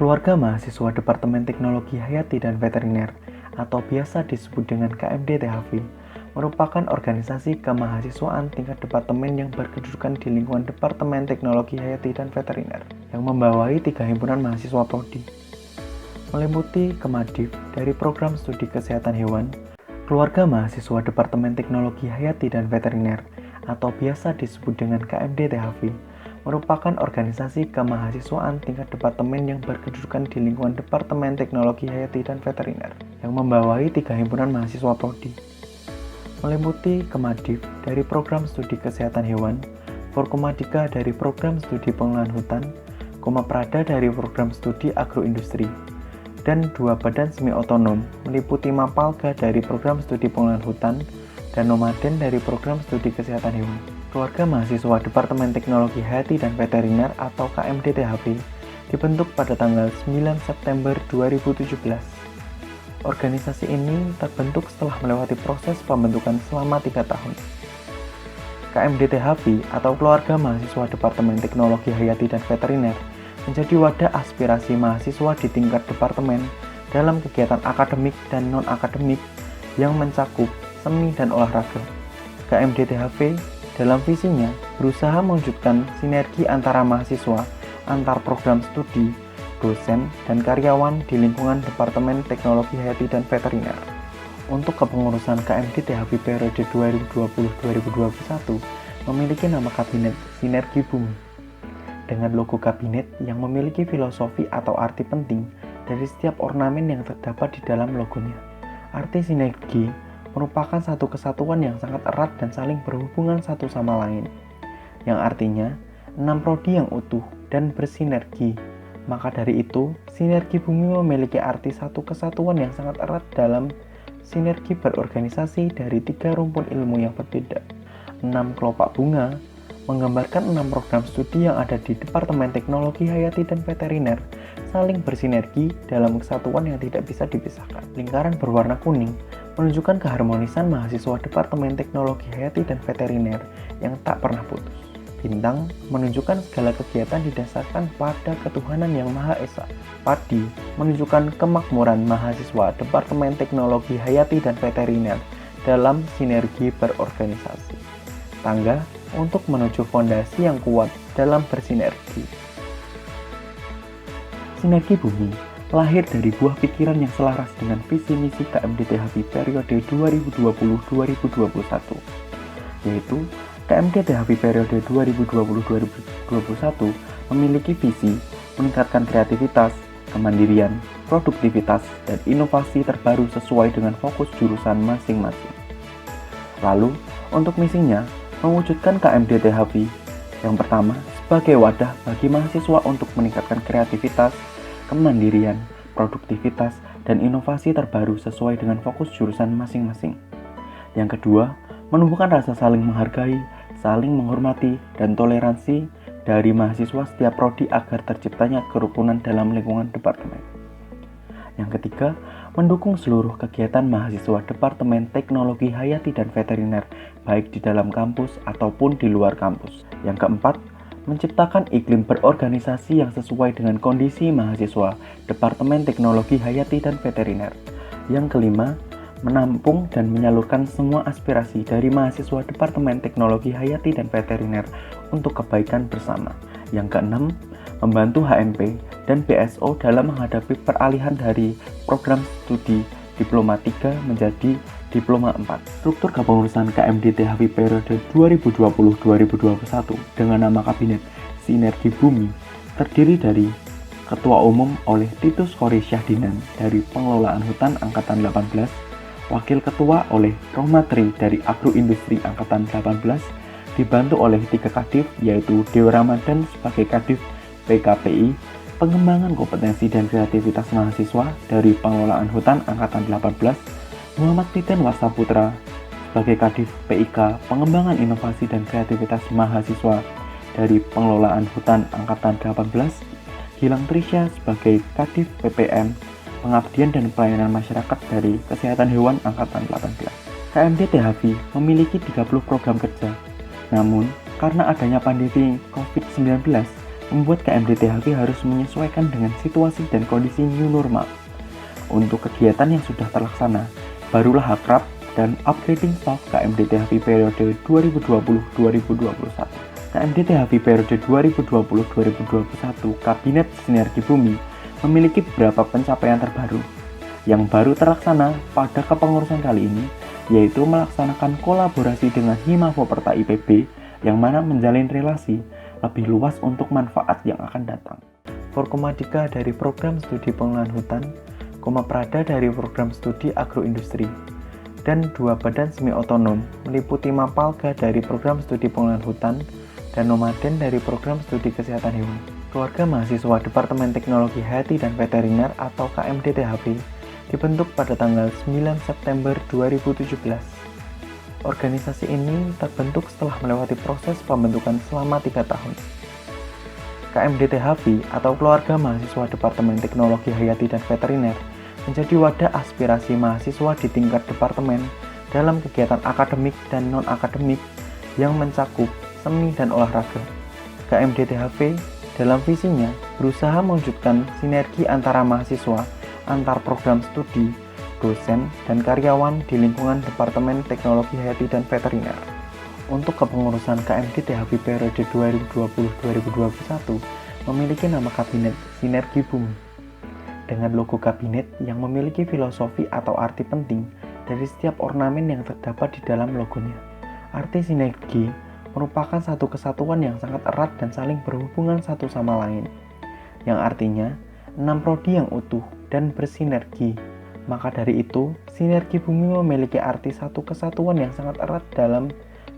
Keluarga Mahasiswa Departemen Teknologi Hayati dan Veteriner atau biasa disebut dengan KMD-THV merupakan organisasi kemahasiswaan tingkat departemen yang berkedudukan di lingkungan Departemen Teknologi Hayati dan Veteriner yang membawahi 3 himpunan mahasiswa prodi, meliputi Kemadif dari program studi kesehatan hewan, Keluarga Mahasiswa Departemen Teknologi Hayati dan Veteriner atau biasa disebut dengan KMD-THV merupakan organisasi kemahasiswaan tingkat departemen yang berkedudukan di lingkungan Departemen Teknologi Hayati dan Veteriner yang membawahi 3 himpunan mahasiswa prodi, meliputi Kemadif dari program studi kesehatan hewan, Forkomadika dari program studi pengelolaan hutan, Komaprada dari program studi agroindustri, dan 2 badan semi otonom meliputi Mapalga dari program studi pengelolaan hutan dan Nomaden dari program studi kesehatan hewan. Keluarga Mahasiswa Departemen Teknologi Hayati dan Veteriner atau KMD-THV dibentuk pada tanggal 9 September 2017. Organisasi ini terbentuk setelah melewati proses pembentukan selama 3 tahun. KMD-THV atau Keluarga Mahasiswa Departemen Teknologi Hayati dan Veteriner menjadi wadah aspirasi mahasiswa di tingkat departemen dalam kegiatan akademik dan non-akademik yang mencakup seni dan olahraga. KMD-THV dalam visinya berusaha mewujudkan sinergi antara mahasiswa, antar program studi, dosen, dan karyawan di lingkungan Departemen Teknologi Hayati dan Veteriner. Untuk kepengurusan KMD-THV periode 2020-2021 memiliki nama kabinet Sinergi Bumi dengan logo kabinet yang memiliki filosofi atau arti penting dari setiap ornamen yang terdapat di dalam logonya. Arti sinergi merupakan satu kesatuan yang sangat erat dan saling berhubungan satu sama lain, yang artinya 6 prodi yang utuh dan bersinergi. Maka dari itu, sinergi bumi memiliki arti satu kesatuan yang sangat erat dalam sinergi berorganisasi dari 3 rumpun ilmu yang berbeda. 6 kelopak bunga menggambarkan 6 program studi yang ada di Departemen Teknologi Hayati dan Veteriner saling bersinergi dalam kesatuan yang tidak bisa dipisahkan. Lingkaran berwarna kuning menunjukkan keharmonisan mahasiswa Departemen Teknologi Hayati dan Veteriner yang tak pernah putus. Bintang menunjukkan segala kegiatan didasarkan pada ketuhanan yang Maha Esa. Padi menunjukkan kemakmuran mahasiswa Departemen Teknologi Hayati dan Veteriner dalam sinergi berorganisasi. Tangga untuk menuju fondasi yang kuat dalam bersinergi. Sinergi Bumi lahir dari buah pikiran yang selaras dengan visi misi KMD-THV periode 2020-2021, yaitu KMD-THV periode 2020-2021 memiliki visi meningkatkan kreativitas, kemandirian, produktivitas, dan inovasi terbaru sesuai dengan fokus jurusan masing-masing. Lalu, untuk misinya, mewujudkan KMD-THV yang pertama sebagai wadah bagi mahasiswa untuk meningkatkan kreativitas, kemandirian, produktivitas, dan inovasi terbaru sesuai dengan fokus jurusan masing-masing. Yang kedua, menumbuhkan rasa saling menghargai, saling menghormati, dan toleransi dari mahasiswa setiap prodi agar terciptanya kerukunan dalam lingkungan departemen. Yang ketiga, mendukung seluruh kegiatan mahasiswa Departemen Teknologi Hayati dan Veteriner, baik di dalam kampus ataupun di luar kampus. Yang keempat, menciptakan iklim berorganisasi yang sesuai dengan kondisi mahasiswa Departemen Teknologi Hayati dan Veteriner. Yang kelima, menampung dan menyalurkan semua aspirasi dari mahasiswa Departemen Teknologi Hayati dan Veteriner untuk kebaikan bersama. Yang keenam, membantu HMP dan BSO dalam menghadapi peralihan dari program studi Diploma 3 menjadi Diploma 4. Struktur kepengurusan KMD-THV periode 2020-2021 dengan nama kabinet Sinergi Bumi terdiri dari Ketua Umum oleh Titus Khori Syahdinan dari Pengelolaan Hutan Angkatan 18, Wakil Ketua oleh Rohmatri dari Agroindustri Angkatan 18, dibantu oleh 3 kadif yaitu Dewa Ramadan sebagai kadif PKPI, pengembangan kompetensi dan kreativitas mahasiswa dari Pengelolaan Hutan Angkatan 18, Muhammad Titen Wasaputra sebagai kadif PIK, pengembangan inovasi dan kreativitas mahasiswa dari Pengelolaan Hutan Angkatan 18, Gilang Trisha sebagai kadif PPM, pengabdian dan pelayanan masyarakat dari Kesehatan Hewan Angkatan 18. KMD-THV memiliki 30 program kerja. Namun, karena adanya pandemi COVID-19, membuat KMDT-HV harus menyesuaikan dengan situasi dan kondisi new normal. Untuk kegiatan yang sudah terlaksana, barulah akrab dan upgrading staff KMDT-HV periode 2020-2021. KMDT-HV periode 2020-2021 Kabinet Sinergi Bumi memiliki beberapa pencapaian terbaru yang baru terlaksana pada kepengurusan kali ini, yaitu melaksanakan kolaborasi dengan Himafoperta IPB yang mana menjalin relasi lebih luas untuk manfaat yang akan datang. Forkomadika dari program studi pengelolaan hutan, Komaprada dari program studi agroindustri, dan 2 badan semi otonom meliputi Mapalga dari program studi pengelolaan hutan dan Nomaden dari program studi kesehatan hewan. Keluarga mahasiswa Departemen Teknologi Hayati dan Veteriner atau KMDT-HV dibentuk pada tanggal 9 September 2017. Organisasi ini terbentuk setelah melewati proses pembentukan selama 3 tahun. KMDT-HV atau Keluarga Mahasiswa Departemen Teknologi Hayati dan Veteriner menjadi wadah aspirasi mahasiswa di tingkat departemen dalam kegiatan akademik dan non-akademik yang mencakup seni dan olahraga. KMDT-HV dalam visinya berusaha mewujudkan sinergi antara mahasiswa, antar program studi, dosen, dan karyawan di lingkungan Departemen Teknologi Hayati dan Veteriner. Untuk kepengurusan KMDT-HV periode 2020-2021 memiliki nama Kabinet Sinergi Bumi dengan logo kabinet yang memiliki filosofi atau arti penting dari setiap ornamen yang terdapat di dalam logonya. Arti sinergi merupakan satu kesatuan yang sangat erat dan saling berhubungan satu sama lain, yang artinya 6 prodi yang utuh dan bersinergi. Maka dari itu, sinergi bumi memiliki arti satu kesatuan yang sangat erat dalam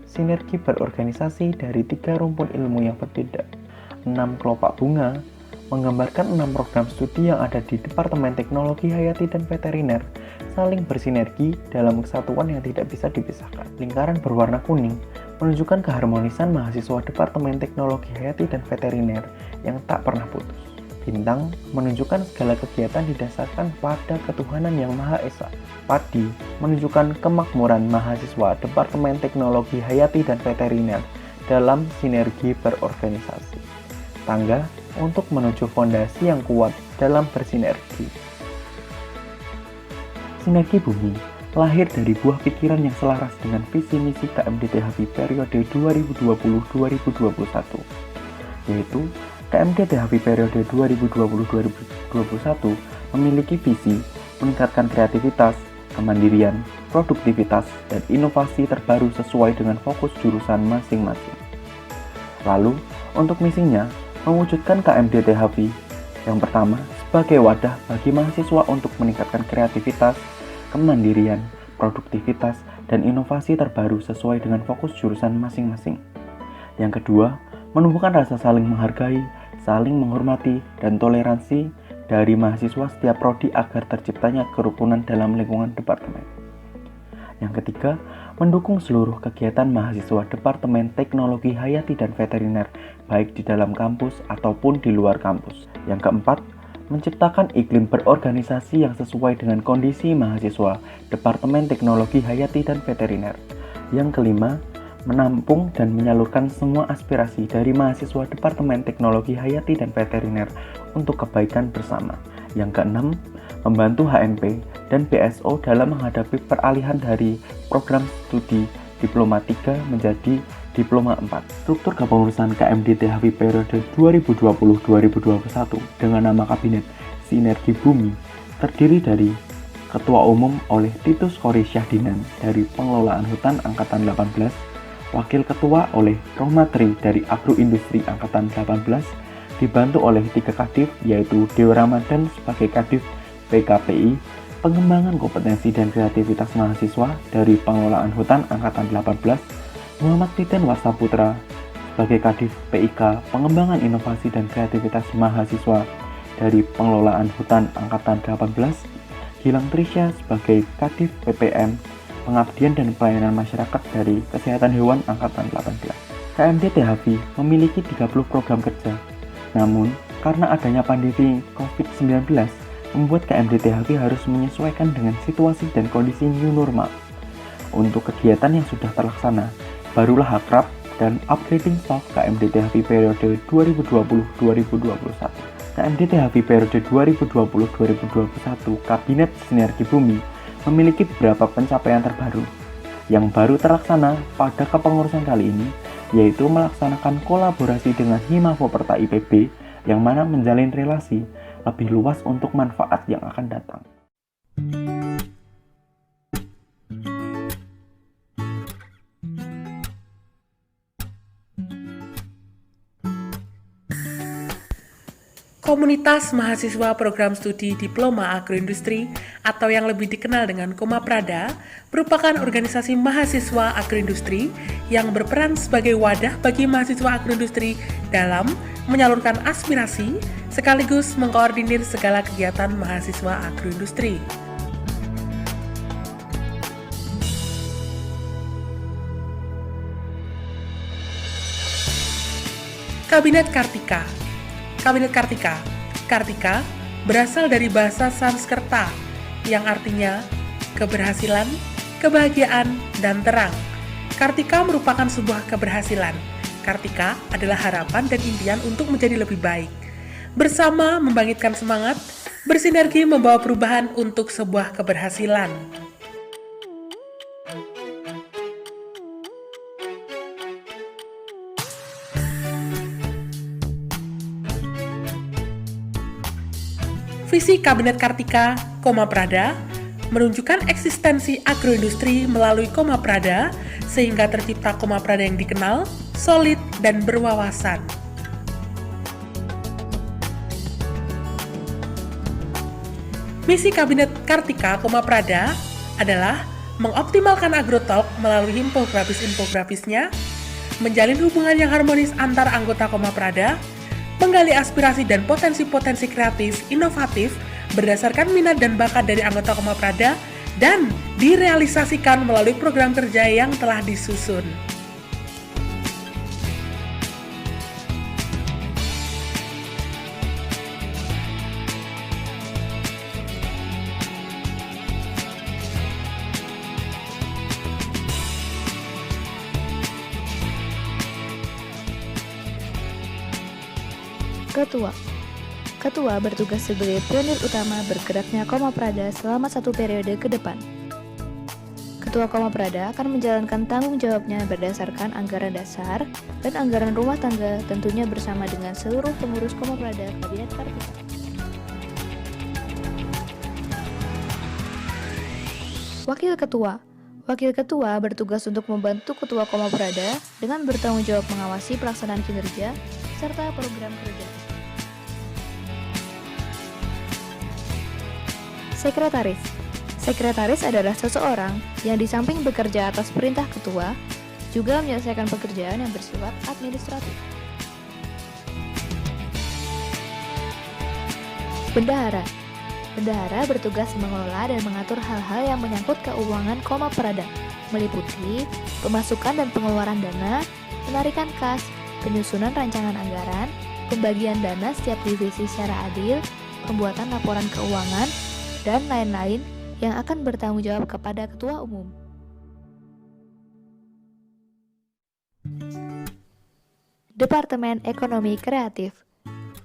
sinergi berorganisasi dari 3 rumpun ilmu yang berbeda. 6 kelopak bunga menggambarkan 6 program studi yang ada di Departemen Teknologi Hayati dan Veteriner saling bersinergi dalam kesatuan yang tidak bisa dipisahkan. Lingkaran berwarna kuning menunjukkan keharmonisan mahasiswa Departemen Teknologi Hayati dan Veteriner yang tak pernah putus. Bintang menunjukkan segala kegiatan didasarkan pada ketuhanan yang Maha Esa. Padi menunjukkan kemakmuran mahasiswa Departemen Teknologi Hayati dan Veteriner dalam sinergi berorganisasi. Tangga untuk menuju fondasi yang kuat dalam bersinergi. Sinergi Bumi lahir dari buah pikiran yang selaras dengan visi misi KMDT-HV periode 2020-2021, yaitu KMDT-HV periode 2020-2021 memiliki visi meningkatkan kreativitas, kemandirian, produktivitas, dan inovasi terbaru sesuai dengan fokus jurusan masing-masing. Lalu, untuk misinya, mewujudkan KMDT-HV yang pertama sebagai wadah bagi mahasiswa untuk meningkatkan kreativitas, kemandirian, produktivitas, dan inovasi terbaru sesuai dengan fokus jurusan masing-masing. Yang kedua, menumbuhkan rasa saling menghargai, saling menghormati, dan toleransi dari mahasiswa setiap prodi agar terciptanya kerukunan dalam lingkungan departemen. Yang ketiga, mendukung seluruh kegiatan mahasiswa Departemen Teknologi Hayati dan Veteriner, baik di dalam kampus ataupun di luar kampus. Yang keempat, menciptakan iklim berorganisasi yang sesuai dengan kondisi mahasiswa Departemen Teknologi Hayati dan Veteriner. Yang kelima, menampung dan menyalurkan semua aspirasi dari mahasiswa Departemen Teknologi Hayati dan Veteriner untuk kebaikan bersama. Yang keenam, membantu HMP dan BSO dalam menghadapi peralihan dari program studi Diploma 3 menjadi Diploma 4. Struktur kepengurusan KMDT-HV periode 2020-2021 dengan nama Kabinet Sinergi Bumi terdiri dari Ketua Umum oleh Titus Khori Syahdinan dari Pengelolaan Hutan Angkatan 18, Wakil Ketua oleh Rohmatri dari Agroindustri Angkatan 18, dibantu oleh 3 kadif yaitu Deo Ramadan sebagai kadif PKPI, Pengembangan Kompetensi dan Kreativitas Mahasiswa dari Pengelolaan Hutan Angkatan 18, Muhammad Titen Warsaputra sebagai kadif PIK, Pengembangan Inovasi dan Kreativitas Mahasiswa dari Pengelolaan Hutan Angkatan 18, Gilang Trisha sebagai kadif PPM, Pengabdian dan Pelayanan Masyarakat dari Kesehatan Hewan Angkatan 18. KMDT-HV memiliki 30 program kerja. Namun, karena adanya pandemi COVID-19, membuat KMDT-HV harus menyesuaikan dengan situasi dan kondisi new normal. Untuk kegiatan yang sudah terlaksana, barulah akrab dan upgrading staff KMDT-HV periode 2020-2021. KMDT-HV periode 2020-2021 Kabinet Sinergi Bumi memiliki beberapa pencapaian terbaru yang baru terlaksana pada kepengurusan kali ini, yaitu melaksanakan kolaborasi dengan Himafoperta IPB yang mana menjalin relasi lebih luas untuk manfaat yang akan datang. Komunitas Mahasiswa Program Studi Diploma Agroindustri atau yang lebih dikenal dengan Komaprada merupakan organisasi mahasiswa agroindustri yang berperan sebagai wadah bagi mahasiswa agroindustri dalam menyalurkan aspirasi sekaligus mengkoordinir segala kegiatan mahasiswa agroindustri. Kabinet Kartika. Kabinet Kartika. Kartika berasal dari bahasa Sanskerta yang artinya keberhasilan, kebahagiaan, dan terang. Kartika merupakan sebuah keberhasilan. Kartika adalah harapan dan impian untuk menjadi lebih baik. Bersama membangkitkan semangat, bersinergi membawa perubahan untuk sebuah keberhasilan. Visi Kabinet Kartika, Komaprada, menunjukkan eksistensi agroindustri melalui Komaprada sehingga tercipta Komaprada yang dikenal, solid, dan berwawasan. Misi Kabinet Kartika Komaprada adalah mengoptimalkan agrotalk melalui infografis-infografisnya, menjalin hubungan yang harmonis antar anggota Komaprada, menggali aspirasi dan potensi-potensi kreatif, inovatif, berdasarkan minat dan bakat dari anggota Komaprada, dan direalisasikan melalui program kerja yang telah disusun. Ketua bertugas sebagai pionir utama bergeraknya Komaprada selama 1 periode ke depan. Ketua Komaprada akan menjalankan tanggung jawabnya berdasarkan anggaran dasar dan anggaran rumah tangga, tentunya bersama dengan seluruh pengurus Komaprada Kabinet Kartika. Wakil Ketua bertugas untuk membantu Ketua Komaprada dengan bertanggung jawab mengawasi pelaksanaan kinerja serta program kerja. Sekretaris adalah seseorang yang di samping bekerja atas perintah ketua, juga menyelesaikan pekerjaan yang bersifat administratif. Bendahara bertugas mengelola dan mengatur hal-hal yang menyangkut keuangan Komaprada, meliputi pemasukan dan pengeluaran dana, penarikan kas, penyusunan rancangan anggaran, pembagian dana setiap divisi secara adil, pembuatan laporan keuangan, dan lain-lain yang akan bertanggung jawab kepada Ketua Umum. Departemen Ekonomi Kreatif.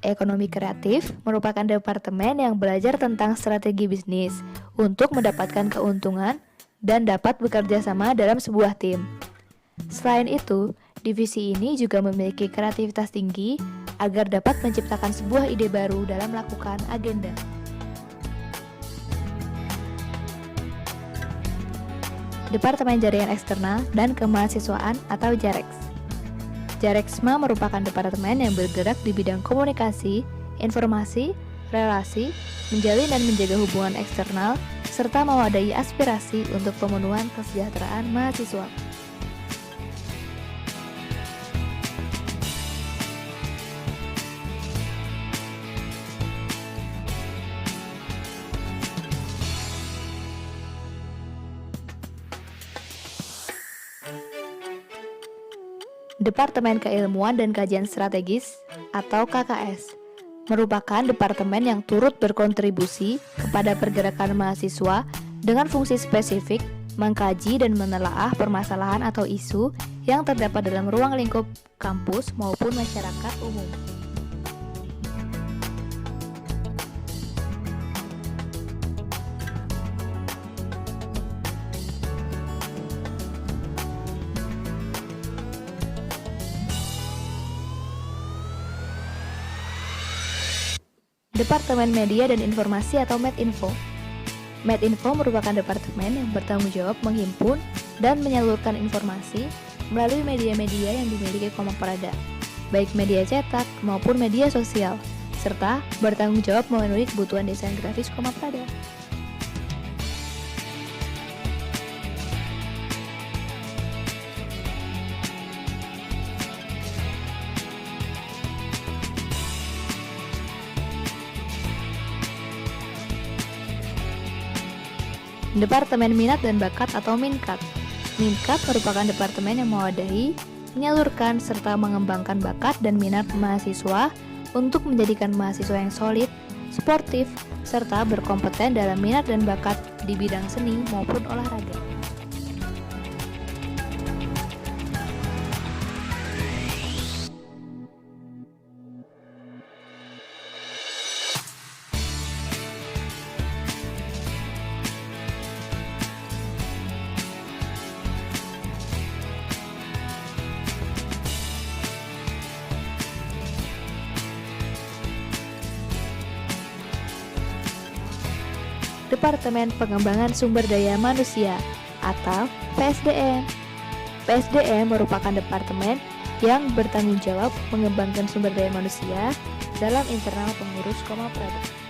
Ekonomi Kreatif merupakan departemen yang belajar tentang strategi bisnis untuk mendapatkan keuntungan dan dapat bekerja sama dalam sebuah tim. Selain itu, divisi ini juga memiliki kreativitas tinggi agar dapat menciptakan sebuah ide baru dalam melakukan agenda. Departemen Jaringan Eksternal dan Kemahasiswaan atau JAREX. JAREXMA merupakan departemen yang bergerak di bidang komunikasi, informasi, relasi, menjalin dan menjaga hubungan eksternal, serta mewadahi aspirasi untuk pemenuhan kesejahteraan mahasiswa. Departemen Keilmuan dan Kajian Strategis atau KKS merupakan departemen yang turut berkontribusi kepada pergerakan mahasiswa dengan fungsi spesifik mengkaji dan menelaah permasalahan atau isu yang terdapat dalam ruang lingkup kampus maupun masyarakat umum. Departemen Media dan Informasi atau Medinfo. Medinfo merupakan departemen yang bertanggung jawab menghimpun dan menyalurkan informasi melalui media-media yang dimiliki Komaprada, baik media cetak maupun media sosial, serta bertanggung jawab memenuhi kebutuhan desain grafis Komaprada. Departemen Minat dan Bakat atau Minkat. Minkat merupakan departemen yang mewadahi, menyalurkan, serta mengembangkan bakat dan minat mahasiswa untuk menjadikan mahasiswa yang solid, sportif, serta berkompeten dalam minat dan bakat di bidang seni maupun olahraga. Departemen Pengembangan Sumber Daya Manusia atau PSDM. PSDM merupakan departemen yang bertanggung jawab mengembangkan sumber daya manusia dalam internal pengurus Komaprada.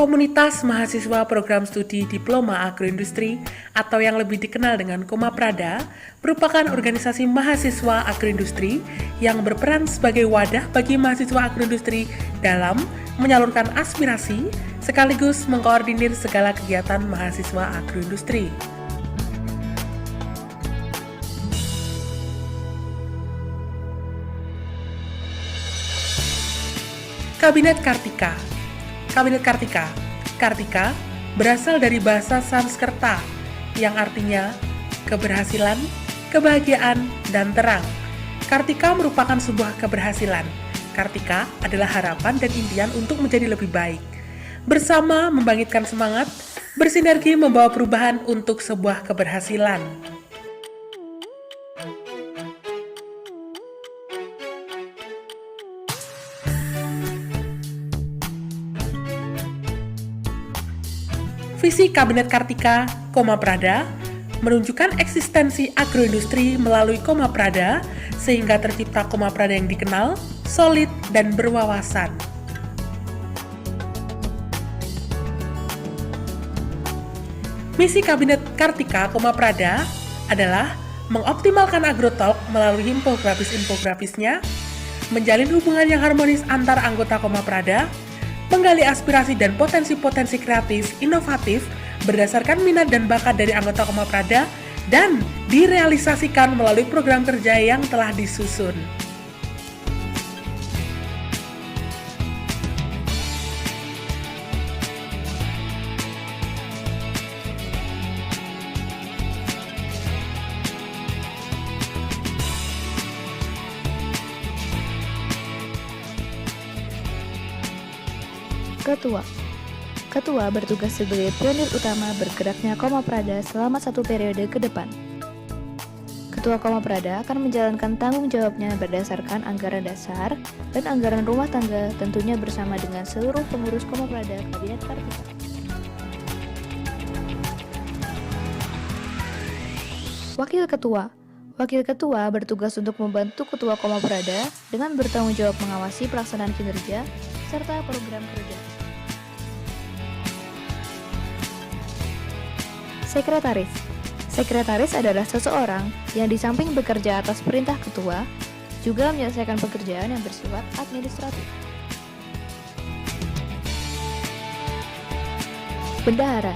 Komunitas Mahasiswa Program Studi Diploma Agroindustri atau yang lebih dikenal dengan Komaprada merupakan organisasi mahasiswa agroindustri yang berperan sebagai wadah bagi mahasiswa agroindustri dalam menyalurkan aspirasi sekaligus mengkoordinir segala kegiatan mahasiswa agroindustri. Kabinet Kartika. Kabinet Kartika. Kartika berasal dari bahasa Sanskerta yang artinya keberhasilan, kebahagiaan, dan terang. Kartika merupakan sebuah keberhasilan. Kartika adalah harapan dan impian untuk menjadi lebih baik. Bersama membangkitkan semangat, bersinergi membawa perubahan untuk sebuah keberhasilan. Visi Kabinet Kartika Komaprada menunjukkan eksistensi agroindustri melalui Komaprada sehingga tercipta Komaprada yang dikenal, solid, dan berwawasan. Misi Kabinet Kartika Komaprada adalah mengoptimalkan agrotalk melalui infografis-infografisnya, menjalin hubungan yang harmonis antar anggota Komaprada, menggali aspirasi dan potensi-potensi kreatif, inovatif, berdasarkan minat dan bakat dari anggota Komaprada, dan direalisasikan melalui program kerja yang telah disusun. Ketua. Ketua bertugas sebagai pionir utama bergeraknya Koma Prada selama 1 periode ke depan. Ketua Koma Prada akan menjalankan tanggung jawabnya berdasarkan anggaran dasar dan anggaran rumah tangga, tentunya bersama dengan seluruh pengurus Koma Prada Kabinet Kartika. Wakil Ketua bertugas untuk membantu Ketua Koma Prada dengan bertanggung jawab mengawasi pelaksanaan kinerja serta program kerja. Sekretaris adalah seseorang yang di samping bekerja atas perintah ketua, juga menyelesaikan pekerjaan yang bersifat administratif. Bendahara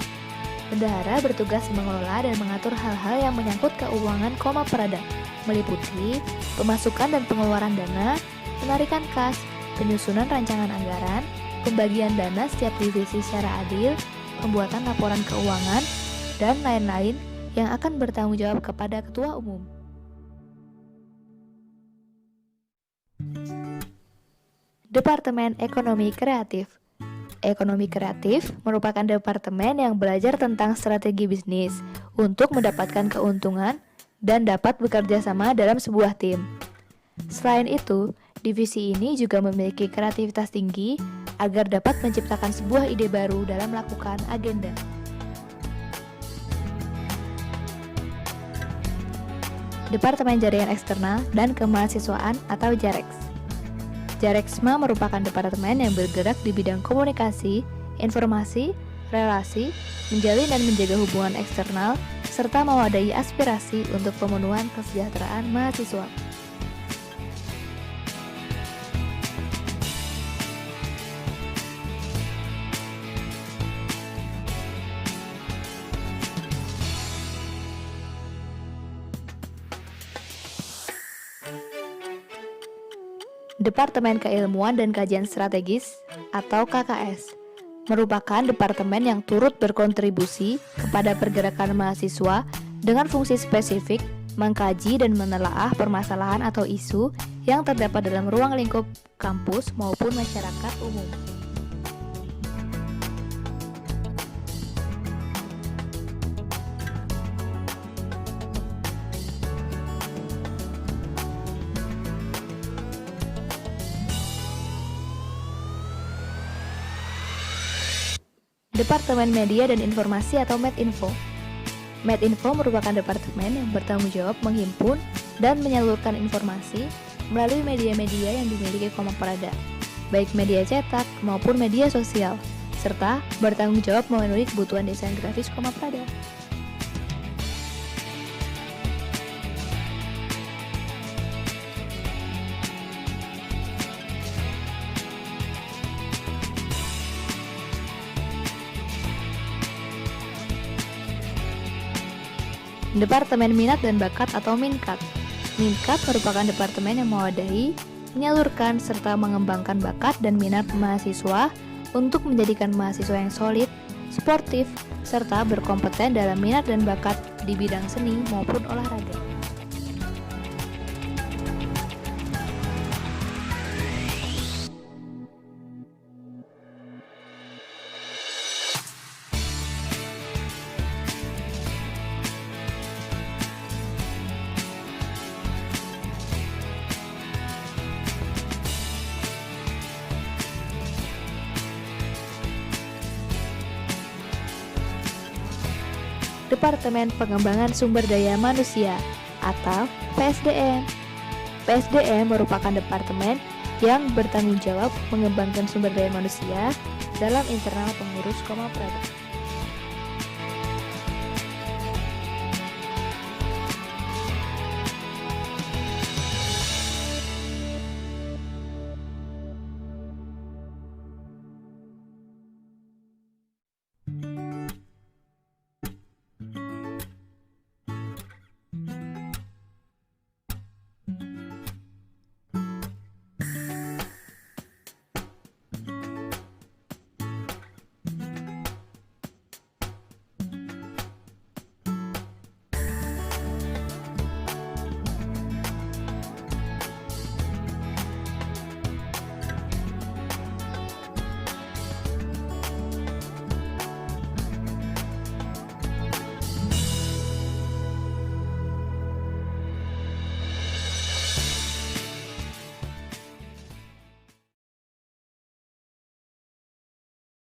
bertugas mengelola dan mengatur hal-hal yang menyangkut keuangan Koma Prada, meliputi pemasukan dan pengeluaran dana, penarikan kas, penyusunan rancangan anggaran, pembagian dana setiap divisi secara adil, pembuatan laporan keuangan, dan lain-lain yang akan bertanggung jawab kepada Ketua Umum. Departemen Ekonomi Kreatif. Ekonomi Kreatif merupakan departemen yang belajar tentang strategi bisnis untuk mendapatkan keuntungan dan dapat bekerja sama dalam sebuah tim. Selain itu, divisi ini juga memiliki kreativitas tinggi agar dapat menciptakan sebuah ide baru dalam melakukan agenda. Departemen Jaringan Eksternal dan Kemahasiswaan atau JAREX. JAREXMA merupakan departemen yang bergerak di bidang komunikasi, informasi, relasi, menjalin dan menjaga hubungan eksternal, serta mewadahi aspirasi untuk pemenuhan kesejahteraan mahasiswa. Departemen Keilmuan dan Kajian Strategis atau KKS merupakan departemen yang turut berkontribusi kepada pergerakan mahasiswa dengan fungsi spesifik mengkaji dan menelaah permasalahan atau isu yang terdapat dalam ruang lingkup kampus maupun masyarakat umum. Departemen Media dan Informasi atau Medinfo. Medinfo merupakan departemen yang bertanggung jawab menghimpun dan menyalurkan informasi melalui media-media yang dimiliki Koma Prada, baik media cetak maupun media sosial, serta bertanggung jawab memenuhi kebutuhan desain grafis Koma Prada. Departemen Minat dan Bakat atau MINKAT. MINKAT merupakan departemen yang mewadahi, menyalurkan, serta mengembangkan bakat dan minat mahasiswa untuk menjadikan mahasiswa yang solid, sportif, serta berkompeten dalam minat dan bakat di bidang seni maupun olahraga. Departemen Pengembangan Sumber Daya Manusia atau PSDM. PSDM merupakan departemen yang bertanggung jawab mengembangkan sumber daya manusia dalam internal pengurus Koma Prada.